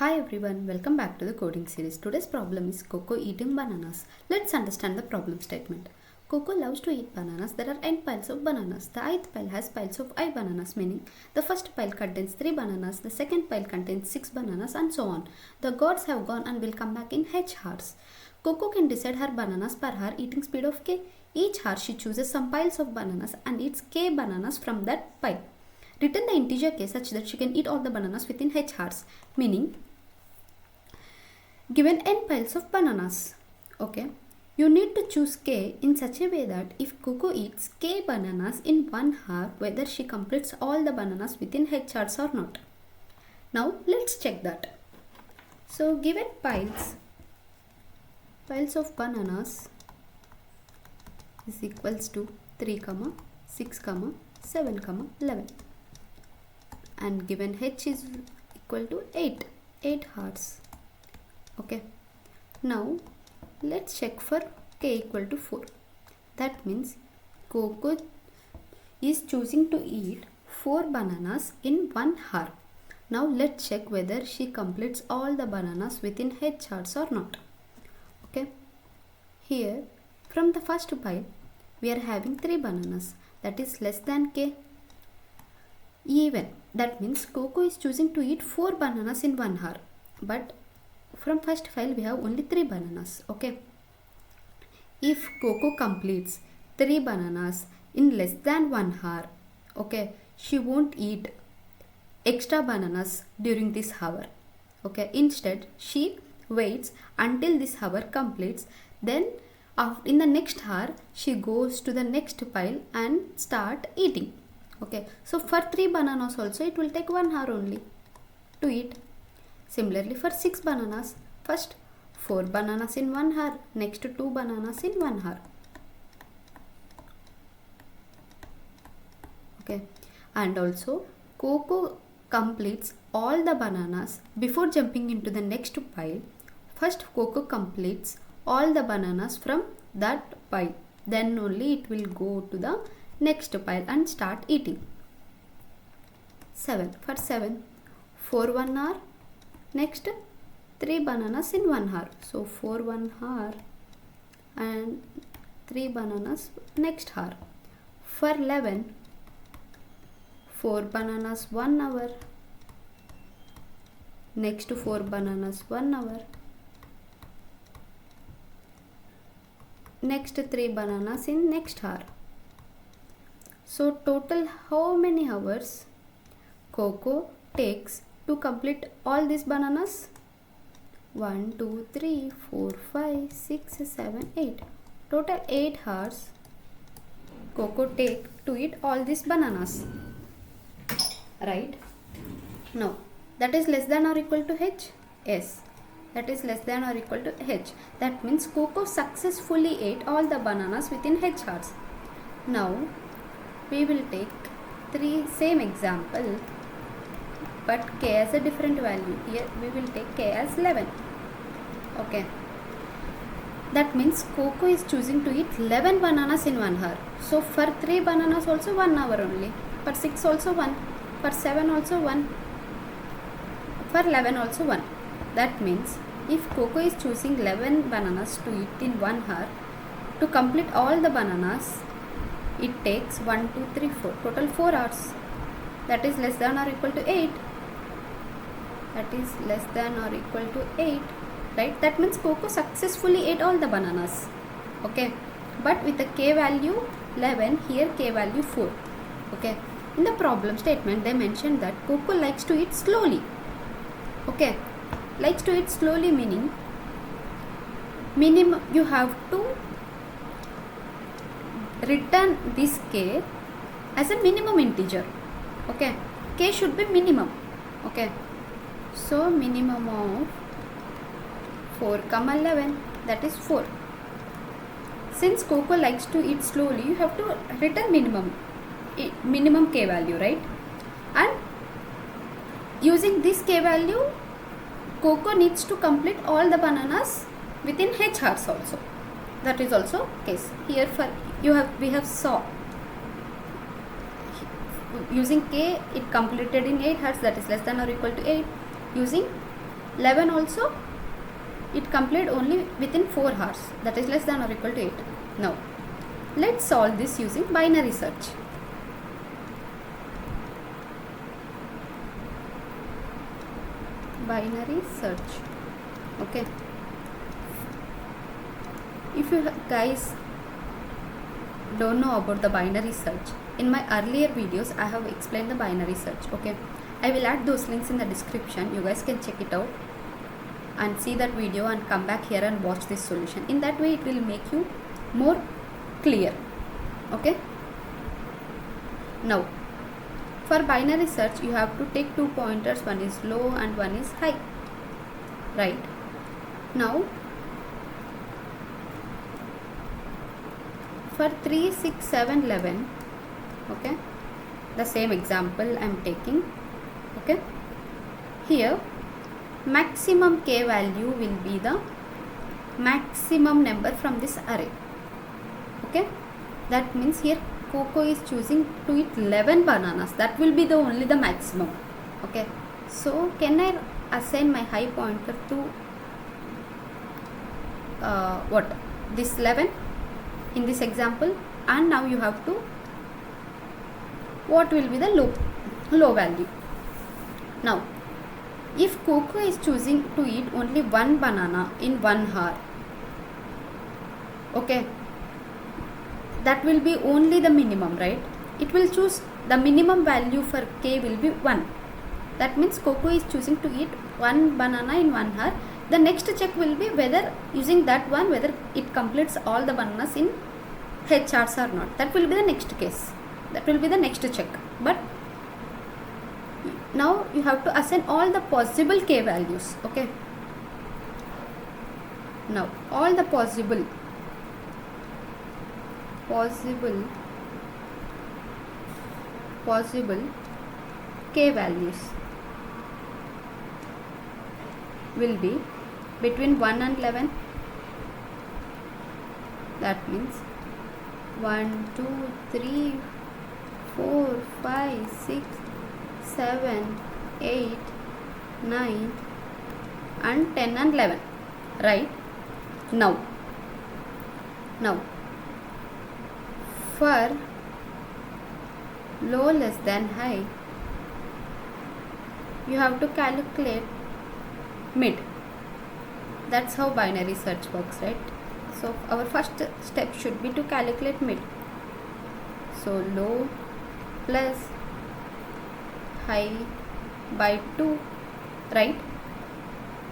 Hi everyone, welcome back to the coding series. Today's problem is Koko eating bananas. Let's understand the problem statement. Koko loves to eat bananas. There are n piles of bananas. The ith pile has piles of I bananas, meaning the first pile contains 3 bananas, the second pile contains 6 bananas, and so on. The gods have gone and will come back in H hours. Koko can decide her bananas per hour eating speed of k. Each hour she chooses some piles of bananas and eats k bananas from that pile. Return the integer k such that she can eat all the bananas within H hours, meaning given n piles of bananas. Okay, you need to choose k in such a way that if Koko eats k bananas in 1 hour, whether she completes all the bananas within H hours or not. Now let's check that. So given piles of bananas is equals to 3, 6, 7, 11, and given H is equal to 8 hours. Okay, now let's check for k equal to 4. That means Koko is choosing to eat 4 bananas in 1 hour. Now let's check whether she completes all the bananas within H hours or not. Okay, here from the first pile we are having 3 bananas, that is less than k. Even, that means Koko is choosing to eat 4 bananas in 1 hour, but from first file we have only 3 bananas. Okay, if Koko completes 3 bananas in less than 1 hour, okay, she won't eat extra bananas during this hour. Okay, instead she waits until this hour completes, then in the next hour she goes to the next pile and start eating. Okay, so for 3 bananas also it will take 1 hour only to eat. Similarly for 6 bananas, first 4 bananas in 1 hour, next 2 bananas in 1 hour. Okay, and also Koko completes all the bananas before jumping into the next pile. First Koko completes all the bananas from that pile, then only it will go to the next pile and start eating. 7, for 7, 4 1 hour, next 3 bananas in 1 hour, so 4 1 hour and 3 bananas next hour. For 11, 4 bananas 1 hour, next 4 bananas 1 hour, next 3 bananas in next hour. So total how many hours Koko takes to complete all these bananas? 1, 2, 3, 4, 5, 6, 7, 8. Total 8 hours Koko take to eat all these bananas. Right? No. That is less than or equal to H? Yes. That is less than or equal to H. That means Koko successfully ate all the bananas within H hours. Now we will take same example, but k as a different value. Here we will take k as 11. Okay, that means Koko is choosing to eat 11 bananas in 1 hour. So for 3 bananas also 1 hour only, for 6 also 1, for 7 also 1, for 11 also 1. That means if Koko is choosing 11 bananas to eat in 1 hour, to complete all the bananas it takes 1, 2, 3, 4, total 4 hours. That is less than or equal to 8. That is less than or equal to 8. Right? That means Koko successfully ate all the bananas. Okay, but with the k value 11, here k value 4. Okay, in the problem statement they mentioned that Koko likes to eat slowly. Okay, likes to eat slowly meaning minimum you have to return this k as a minimum integer. Okay, k should be minimum. Okay, so minimum of 4, 11, that is 4. Since Koko likes to eat slowly, you have to return minimum k value, right? And using this k value, Koko needs to complete all the bananas within H hours also. That is also case. Here for we have saw using k it completed in 8 hours, that is less than or equal to 8. Using 11 also it complete only within 4 hours, that is less than or equal to 8. Now let's solve this using binary search. Binary search. Okay, if you guys don't know about the binary search, in my earlier videos I have explained the binary search. Okay, I will add those links in the description. You guys can check it out and see that video and come back here and watch this solution. In that way it will make you more clear. Okay, now for binary search you have to take 2 pointers, one is low and one is high, right? Now for 3, 6, 7, 11, okay, the same example I am taking. Okay, here maximum k value will be the maximum number from this array. Okay, that means here Koko is choosing to eat 11 bananas. That will be the only the maximum. Okay, so can I assign my high pointer to what, this 11 in this example, and now you have to, what will be the low value. Now if Koko is choosing to eat only 1 banana in 1 hour, okay, that will be only the minimum, right? It will choose the minimum value for k will be 1. That means Koko is choosing to eat 1 banana in 1 hour. The next check will be whether using that one, whether it completes all the bananas in H hours or not. That will be the next case. That will be the next check. But now you have to assign all the possible k values. Okay, now all the possible k values will be between 1 and 11. That means 1, 2, 3, 4, 5, 6, 7, 8, 9 and 10 and 11, right? Now for low less than high you have to calculate mid. That's how binary search works, right? So our first step should be to calculate mid. So low plus high by 2, right?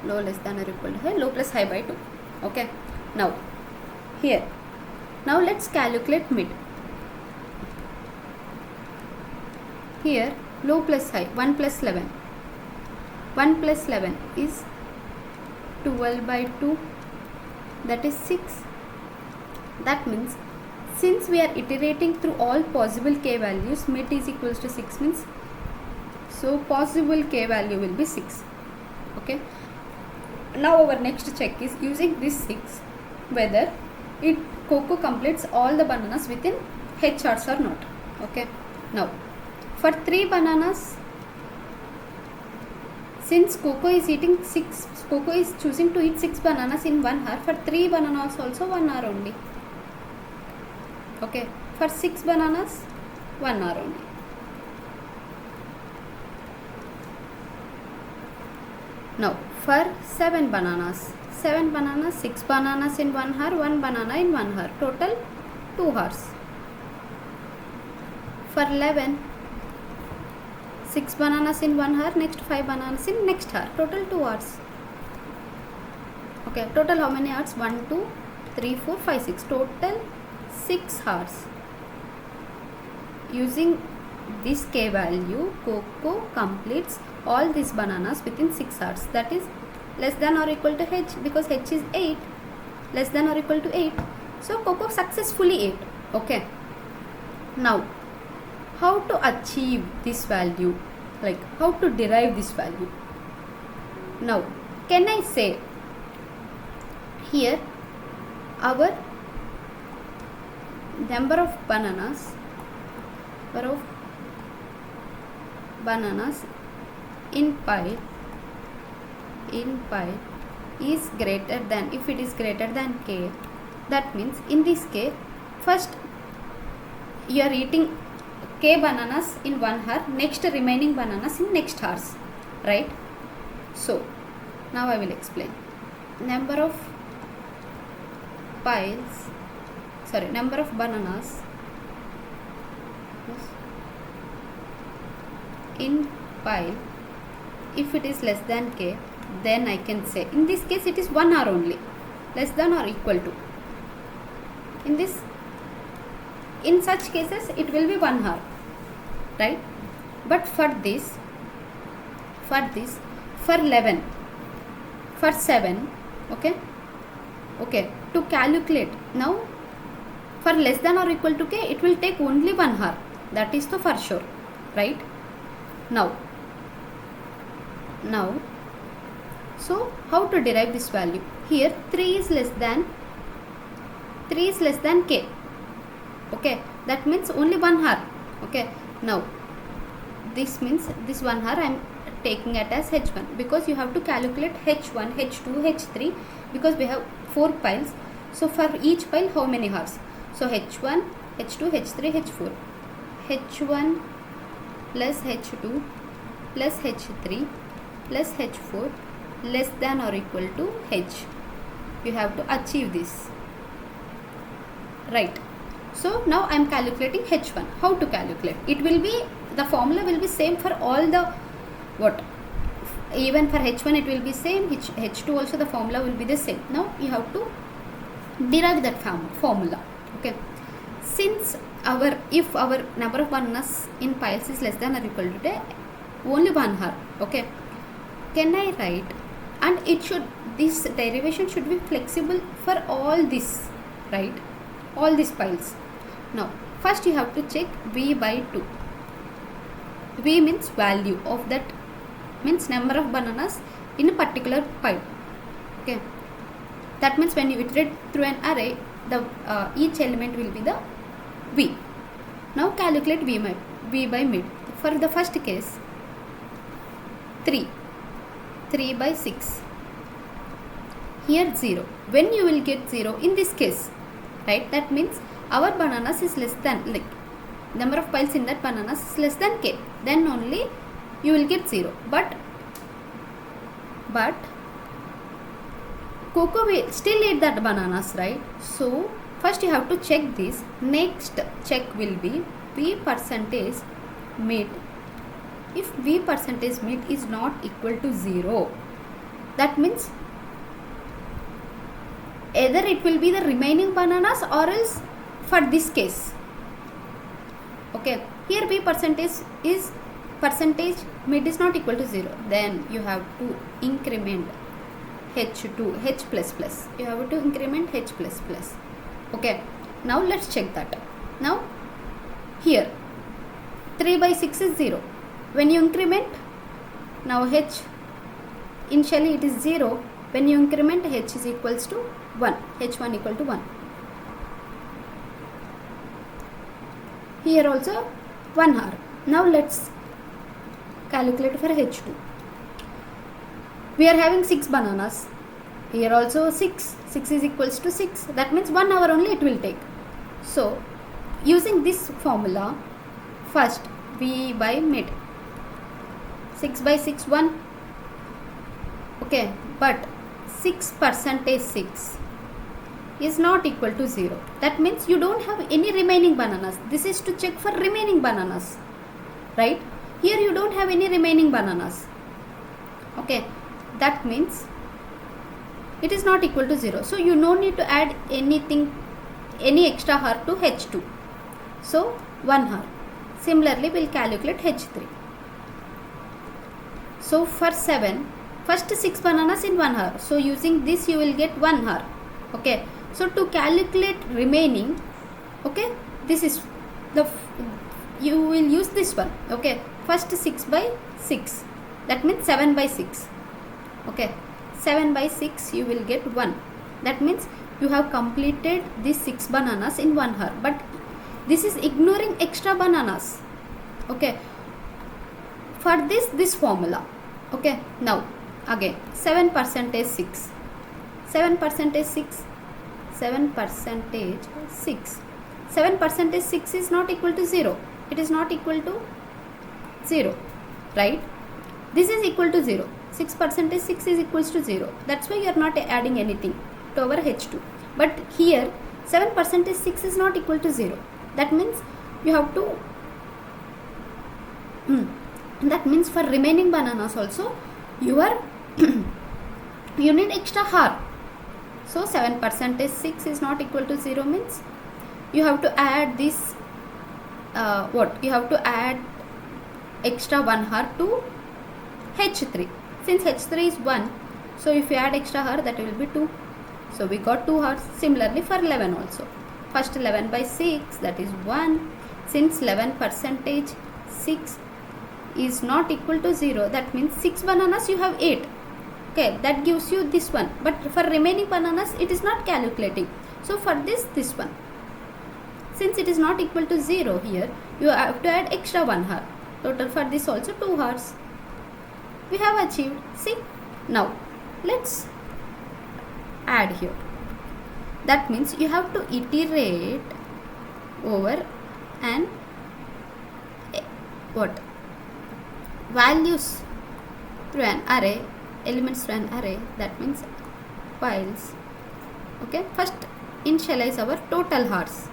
Low less than or equal to high, low plus high by 2. Okay, now here, now let's calculate mid. Here low plus high, 1 plus 11. 1 plus 11 is 12 by 2, that is 6. That means since we are iterating through all possible k values, mid is equals to 6 means, so possible k value will be 6. Okay, now our next check is using this 6 whether Koko completes all the bananas within H hours or not. Okay, now for 3 bananas, since Koko is choosing to eat 6 bananas in 1 hour, for 3 bananas also 1 hour only. Okay, for 6 bananas 1 hour only. Now for 7 bananas, 6 bananas in 1 hour, 1 banana in 1 hour, total 2 hours. For 11, 6 bananas in 1 hour, next 5 bananas in next hour, total 2 hours. Okay, total how many hours? 1, 2, 3, 4, 5, 6, total 6 hours. Using this k value, Koko completes all these bananas within 6 hours. That is less than or equal to H, because H is 8, less than or equal to 8. So Koko successfully ate. Okay, now how to achieve this value, like how to derive this value? Now can I say here our number of bananas in pile in pile is greater than, if it is greater than k, that means in this case first you are eating k bananas in 1 hour, next remaining bananas in next hours, right? So now I will explain. Number of bananas in pile, if it is less than k, then I can say, in this case it is 1 hour only, less than or equal to. In such cases it will be 1 hour, right? But for 11, for 7, okay, to calculate, now for less than or equal to k, it will take only 1 hour, that is the for sure, right? Now so how to derive this value? Here 3 is less than k, okay, that means only 1 hour, okay. Now this means this 1 hour I am taking it as h1, because you have to calculate h1, h2, h3, because we have 4 piles. So for each pile how many hours? So h1, h2, h3, h4, h1 plus h2 plus h3 plus h4 less than or equal to h. You have to achieve this, right? So now I am calculating h1. How to calculate? It will be, the formula will be same for all the even for h1 it will be same, h2 also the formula will be the same. Now you have to derive that formula, okay. Since if our number of bananas in piles is less than or equal to only 1 hour, okay, can I write, and this derivation should be flexible for all this, right, all these piles. Now first you have to check v by 2. V means value of that, means number of bananas in a particular pile, okay. That means when you iterate through an array, the each element will be the v. Now calculate v by mid. For the first case, 3 by 6, here 0. When you will get 0 in this case, right, that means our bananas is less than, like number of piles in that bananas is less than k, then only you will get 0. But Koko will still eat that bananas, right? So first you have to check this. Next check will be v percentage mid. If v percentage mid is not equal to 0, that means either it will be the remaining bananas or else for this case, okay. Here v percentage mid is not equal to 0, then you have to increment h2, h plus plus, you have to increment h plus plus, okay. Now let's check that. Now here 3 by 6 is 0. When you increment, now h, initially it is 0, when you increment h is equals to 1, h1 equal to 1. Here also 1 hour. Now let's calculate for h2. We are having 6 bananas. Here also 6 is equals to 6. That means 1 hour only it will take. So using this formula, first v by mid, 6 by 6 1, okay, but 6 percentage 6 is not equal to 0. That means you don't have any remaining bananas. This is to check for remaining bananas, right? Here you don't have any remaining bananas, okay. That means it is not equal to 0. So you no need to add anything, any extra hour to h2. So 1 hour. Similarly, we will calculate h3. So for 7, first 6 bananas in 1 hour. So using this you will get 1 hour, okay. So to calculate remaining, okay, this is the, you will use this one, okay. First 6 by 6, that means 7 by 6, okay. 7 by 6 you will get 1. That means you have completed these 6 bananas in 1 hour, but this is ignoring extra bananas, okay. For this formula, okay. Now again 7% is 6. 7% is 6. 7% 6. 7% 6 is not equal to 0. It is not equal to 0, right? This is equal to 0. 6% 6 is equals to 0. That's why you are not adding anything to our H2. But here 7% 6 is not equal to 0. That means you have to that means for remaining bananas also you are you need extra har. So 7% 6 is not equal to 0 means you have to add this you have to add extra 1 har to H3. Since H3 is 1, so if you add extra har, that will be 2. So we got 2 hars. Similarly for 11 also. First 11 by 6, that is 1. Since 11% 6 is not equal to 0, that means 6 bananas you have 8. Okay, that gives you this one. But for remaining bananas, it is not calculating. So for this one. Since it is not equal to 0 here, you have to add extra 1 har. Total for this also 2 hars. We have achieved. See, now let's add here. That means you have to iterate over an values through an array, elements through an array. That means whiles. Okay, first initialize our total hars.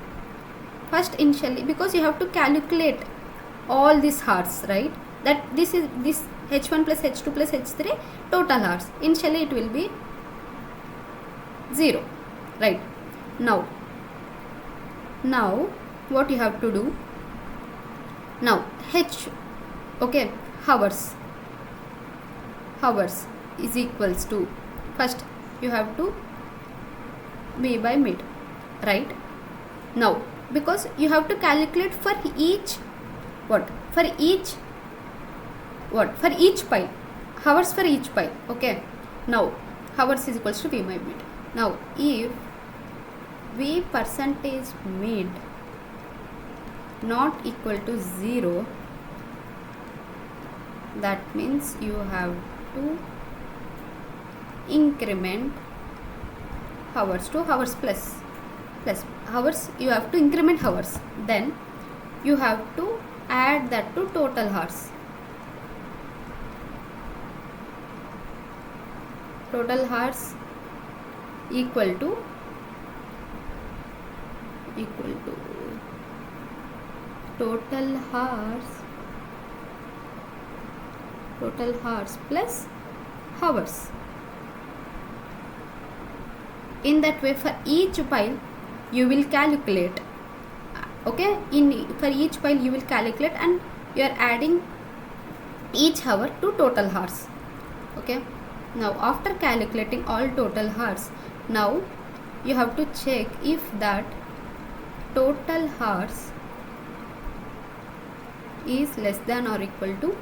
First initially, because you have to calculate all these hars, right? That this is this H1 plus H2 plus H3 total hars. Initially it will be 0, right? Now what you have to do? Now hours is equals to, first you have to be by mid, right? Now because you have to calculate for each pile, hours for each pile. Okay, now hours is equals to v by mid. Now if v percentage mid not equal to 0, that means you have to increment hours to hours plus hours. You have to increment hours, then you have to add that to total hours. Total hours equal to total hours plus hours. In that way, for each pile you will calculate. Okay, for each pile you will calculate and you are adding each hour to total hours. Okay, now after calculating all total hours, now you have to check if that total hours is less than or equal to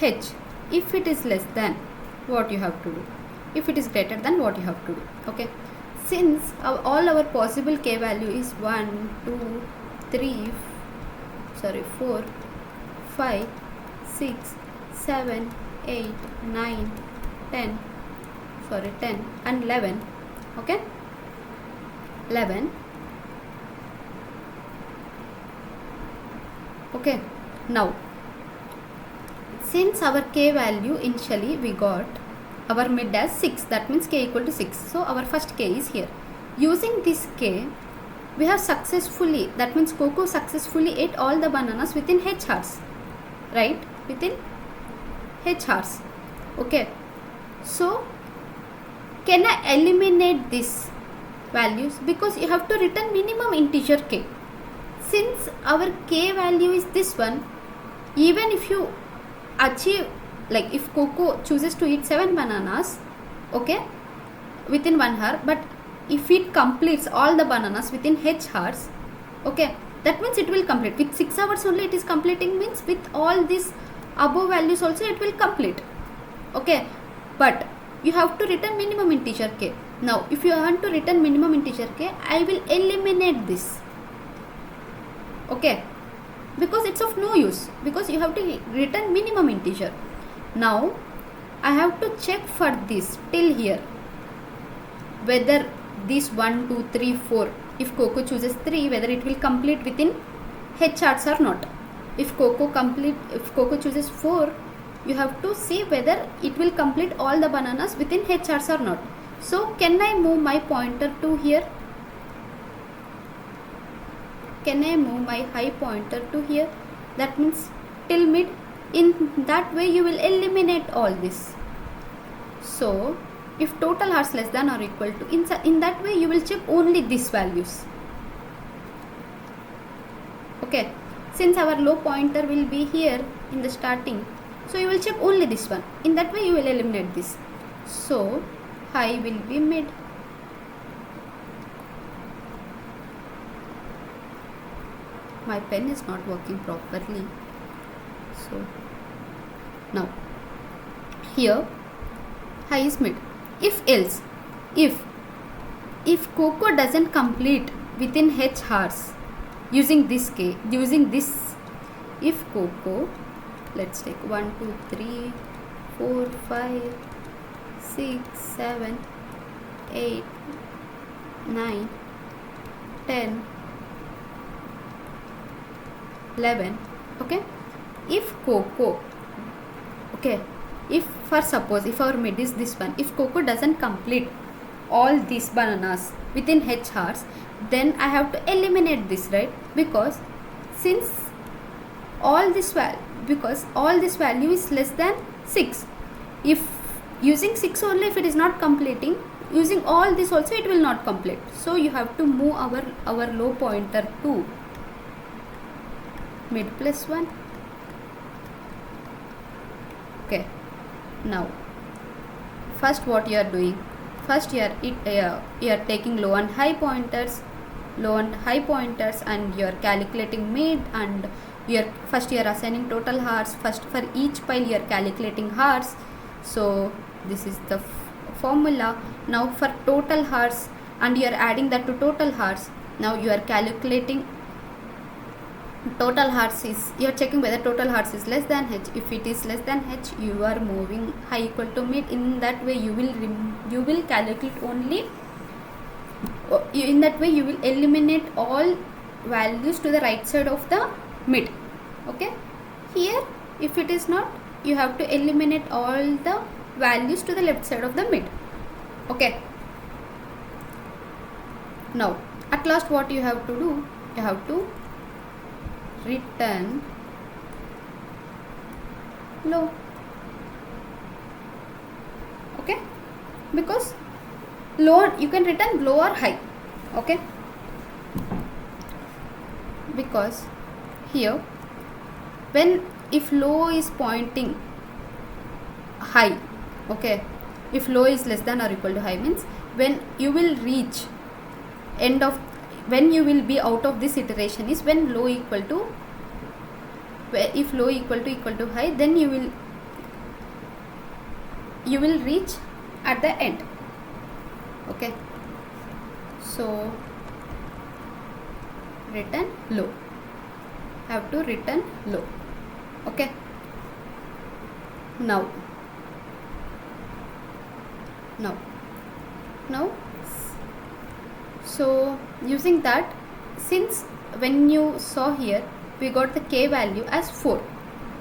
H. If it is less than, what you have to do? If it is greater than, what you have to do? Okay, since all our possible k value is 1, 2, 3, 4, 5, 6, 7, 8, 9, 10 and 11. Okay, 11. Okay, now since our k value initially we got our mid as 6, that means k equal to 6. So our first k is here. Using this k, we have successfully, that means Koko successfully ate all the bananas within H hours, right? Within H hours. Okay, so can I eliminate these values? Because you have to return minimum integer k. Since our k value is this one, even if you achieve, like if Koko chooses to eat 7 bananas, okay, within 1 hour, but if it completes all the bananas within H hours, okay, that means it will complete. With 6 hours only it is completing, means with all these above values also it will complete. Okay, but you have to return minimum integer k. Now if you want to return minimum integer k, I will eliminate this. Okay, because it's of no use, because you have to return minimum integer. Now I have to check for this till here whether this 1 2 3 4, if Koko chooses 3, whether it will complete within H charts or not. If Koko chooses 4, you have to see whether it will complete all the bananas within H charts or not. So can I move my pointer to here? Can I move my high pointer to here? That means till mid. In that way you will eliminate all this. So if total hearts less than or equal to, in that way you will check only these values. Okay, since our low pointer will be here in the starting, so you will check only this one. In that way you will eliminate this. So high will be mid. My pen is not working properly. So now here high is mid. If else, if Koko doesn't complete within H hours using this if Koko, let's take 1 2 3 4 5 6 7 8 9 10 11, okay, if Koko, okay, if for suppose if our mid is this one, if Koko doesn't complete all these bananas within H hours, then I have to eliminate this, right? Because since all this value is less than 6, if using 6 only, if it is not completing, using all this also it will not complete. So you have to move our low pointer to mid plus 1. Okay, now first what you are doing, first you are taking low and high pointers, and you are calculating mid, and first you are assigning total hearts. First for each pile you are calculating hearts. So this is the formula. Now for total hearts, and you are adding that to total hearts. Now you are calculating total hearts is, you are checking whether total hearts is less than H. If it is less than H, you are moving high equal to mid. In that way you will calculate only, in that way you will eliminate all values to the right side of the mid. Okay, here if it is not, you have to eliminate all the values to the left side of the mid. Okay, now at last what you have to do, you have to return low. Okay, because low, you can return low or high. Okay, because here if low is pointing high, okay, if low is less than or equal to high, means when you will reach end of, when you will be out of this iteration is when low equal to, if low equal to high, then you will reach at the end. Okay, so return low, have to return low. Okay, now so using that, since when you saw here we got the K value as 4.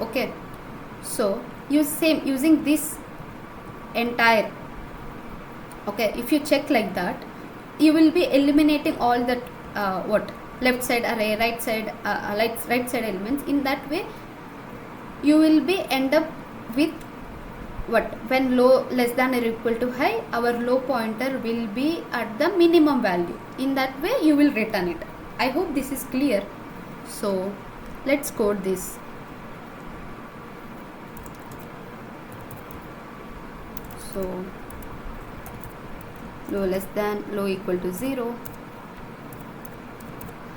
Okay, so using this entire, okay, if you check like that, you will be eliminating all that left side array, right side elements. In that way you will be end up with when low less than or equal to high, our low pointer will be at the minimum value. In that way you will return it. I hope this is clear. So let's code this. So low equal to 0,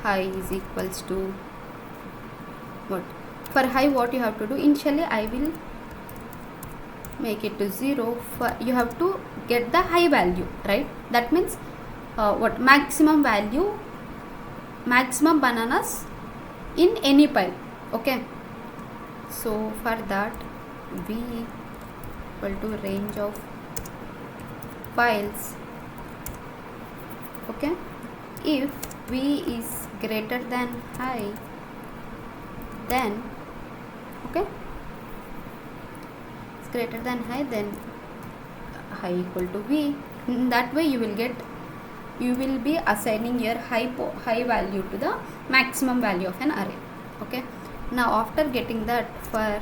high is equals to what? For high, what you have to do, initially I will make it to 0. For you have to get the high value, right? That means maximum value, maximum bananas in any pile. Okay, so for that we equal to range of files. Okay, if v is greater than high, then okay, it's greater than high, then high equal to v. In that way you will be assigning your high value to the maximum value of an array. Okay, now after getting that, for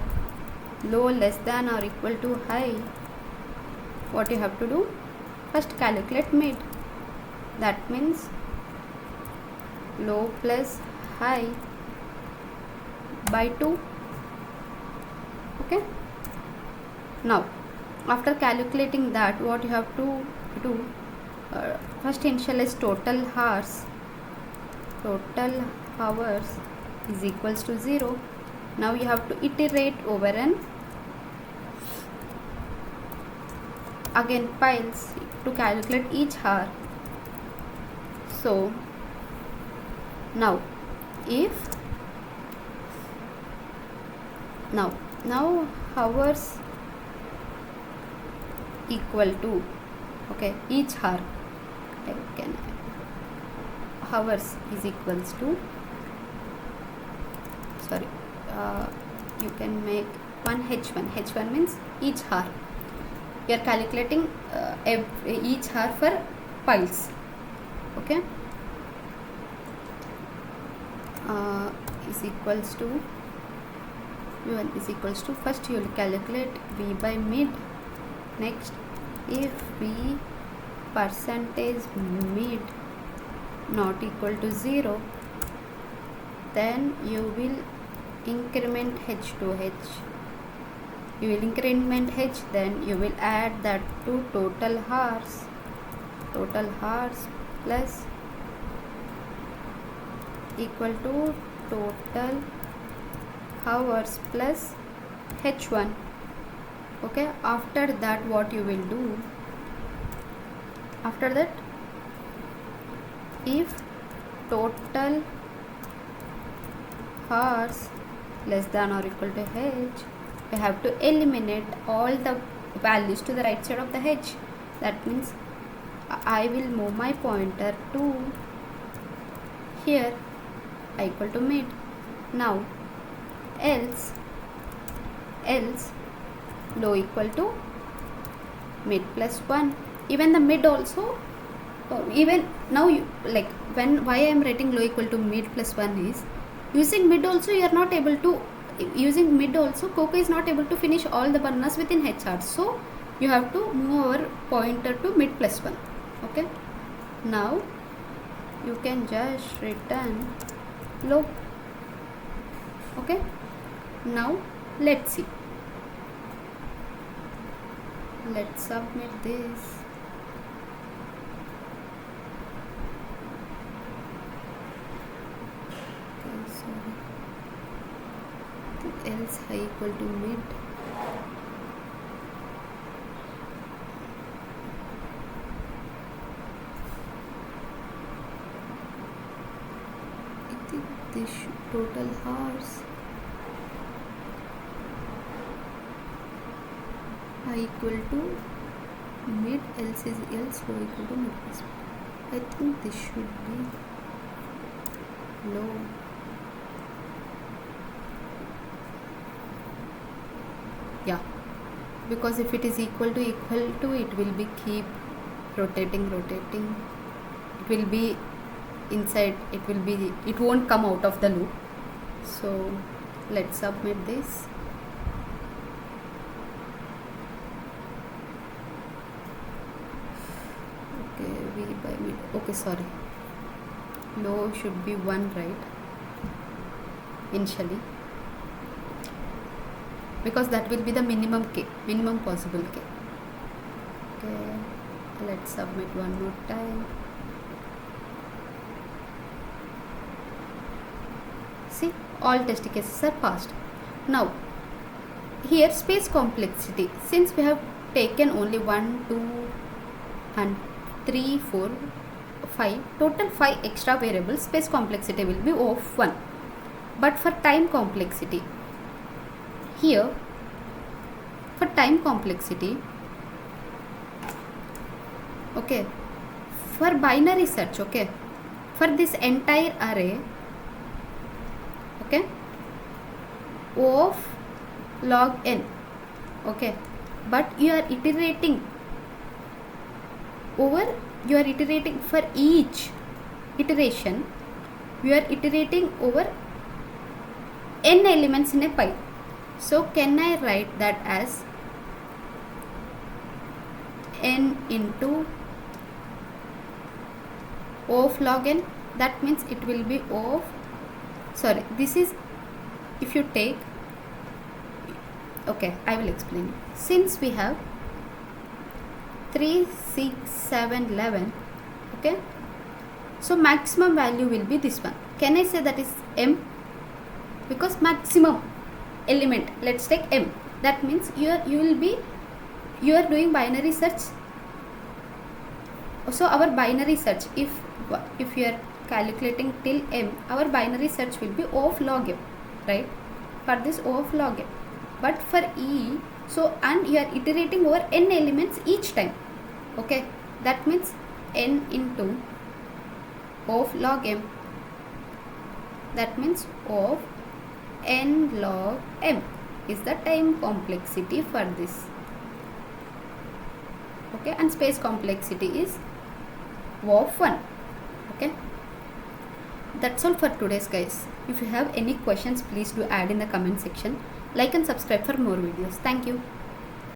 low less than or equal to high, what you have to do, first calculate mid. That means low plus high by 2. Okay, now after calculating that, what you have to do, first initialize total hours is equals to 0. Now you have to iterate over and again files to calculate each hour. So now if now hours equal to, okay, each hour, hours is equals to, sorry, you can make one h1 means each hour. You are calculating each hour for files. Okay, is equals to v1 is equals to, first you will calculate v by mid. Next, if v percentage mid not equal to 0, then you will increment h to h. You will increment h, then you will add that to total hours plus equal to total hours plus h1. Okay, after that what you will do, after that, if total hours less than or equal to h, we have to eliminate all the values to the right side of the h. That means I will move my pointer to here, I equal to mid. Now else low equal to mid plus 1. Even the mid also, even now you, like, why I am writing low equal to mid plus 1 is, using mid also you are not able to, using mid also Koko is not able to finish all the bananas within HR. So you have to move our pointer to mid plus 1. Okay, now you can just return low. Okay, now let's see. Let's submit this. Okay, sorry. Else high equal to mid. I think this total hours high equal to mid, else is else low equal to mid plus 1. I think this should be low. Yeah, because if it is equal to, it will be keep rotating. It will be inside, it won't come out of the loop. So let's submit this. Okay, v by mid. Okay, sorry, low should be 1, right, initially, because that will be the minimum possible k. Okay, let's submit one more time. See, all test cases are passed. Now here space complexity, since we have taken only 1, 2 and 3, 4, 5, total 5 extra variables, space complexity will be of 1. But for time complexity, here For time complexity, okay, for binary search, okay, for this entire array, okay, O of log n, okay, but you are iterating for each iteration, you are iterating over n elements in a pipe. So can I write that as n into O of log n? That means it will be O of, sorry, this is, if you take, okay, I will explain. Since we have 3, 6, 7, 11, okay, so maximum value will be this one. Can I say that is m? Because maximum element, let's take m. That means you are doing binary search. So our binary search, if you are calculating till m, our binary search will be O of log m, right? For this O of log m. But for e, so, and you are iterating over n elements each time, okay, that means n into O of log m, that means O of n log m is the time complexity for this, okay, and space complexity is O of 1, okay. That's all for today's, guys. If you have any questions, please do add in the comment section. Like and subscribe for more videos. Thank you.